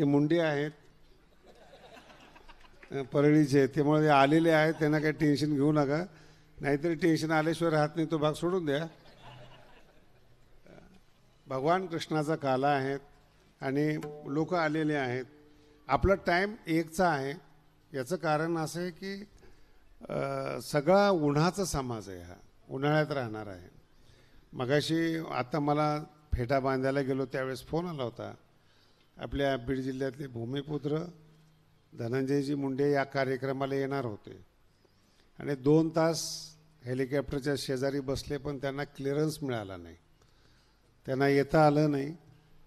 ते मुंडे आहेत परळीचे, त्यामुळे आलेले आहेत, त्यांना काही टेन्शन घेऊ नका, नाहीतरी टेन्शन आल्याशिवाय राहत नाही, तो भाग सोडून द्या. भगवान कृष्णाचा काला आहे आणि लोक आलेले आहेत. आपला टाईम एकचा आहे. याचं कारण असं आहे की सगळा उन्हाचा समाज आहे, हा उन्हाळ्यात राहणार आहे. मगाशी आता मला फेटा बांधायला गेलो त्यावेळेस फोन आला होता. आपल्या बीड जिल्ह्यातले भूमिपुत्र धनंजयजी मुंडे या कार्यक्रमाला येणार होते आणि 2 तास हेलिकॉप्टरच्या शेजारी बसले, पण त्यांना क्लिअरन्स मिळाला नाही, त्यांना येता आलं नाही,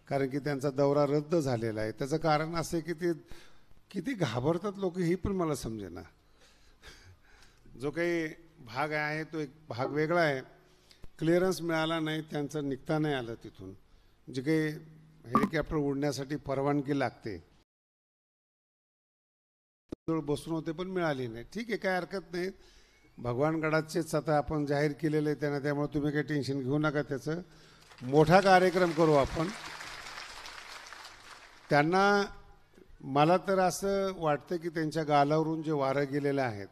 कारण की त्यांचा दौरा रद्द झालेला आहे. त्याचं कारण असं आहे की ते किती घाबरतात लोक, ही पण मला समजेना. जो काही भाग आहे तो एक भाग वेगळा आहे. क्लिअरन्स मिळाला नाही, त्यांचं निघता नाही आलं तिथून. जे काही हेलिकॉप्टर उडण्यासाठी परवानगी लागते बसून होते पण मिळाली नाही. ठीक आहे, काय हरकत नाही. भगवानगडाचेच आता आपण जाहीर केलेले आहे त्यांना, त्यामुळे तुम्ही काही टेन्शन घेऊ नका. त्याचं मोठा कार्यक्रम करू आपण. त्यांना मला तर असं वाटतं की त्यांच्या गालावरून जे वारं गेलेलं आहेत,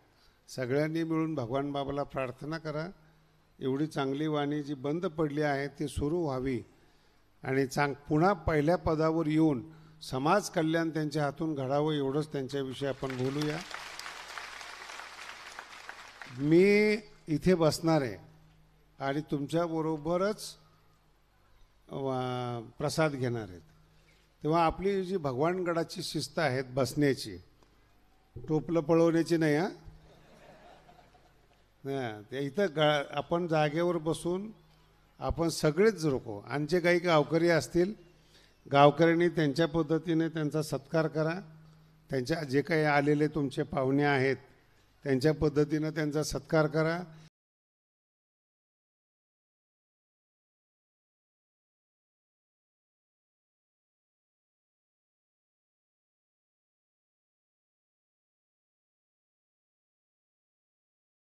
सगळ्यांनी मिळून भगवान बाबाला प्रार्थना करा, एवढी चांगली वाणी जी बंद पडली आहे ती सुरू व्हावी आणि पुन्हा पहिल्या पदावर येऊन समाज कल्याण त्यांच्या हातून घडावं, एवढंच त्यांच्याविषयी आपण बोलूया. मी इथे बसणार आहे आणि तुमच्याबरोबरच प्रसाद घेणार आहेत. तेव्हा आपली जी भगवानगडाची शिस्त आहे बसण्याची, टोपलं पळवण्याची नाही. हां, ते इथं आपण जागेवर बसून आपण सगळेच लोक, आणि जे काही गावकरी असतील, गावकऱ्यांनी त्यांच्या पद्धतीने त्यांचा सत्कार करा. त्यांच्या जे काही आलेले तुमचे पाहुणे आहेत त्यांच्या पद्धतीनं त्यांचा सत्कार करा.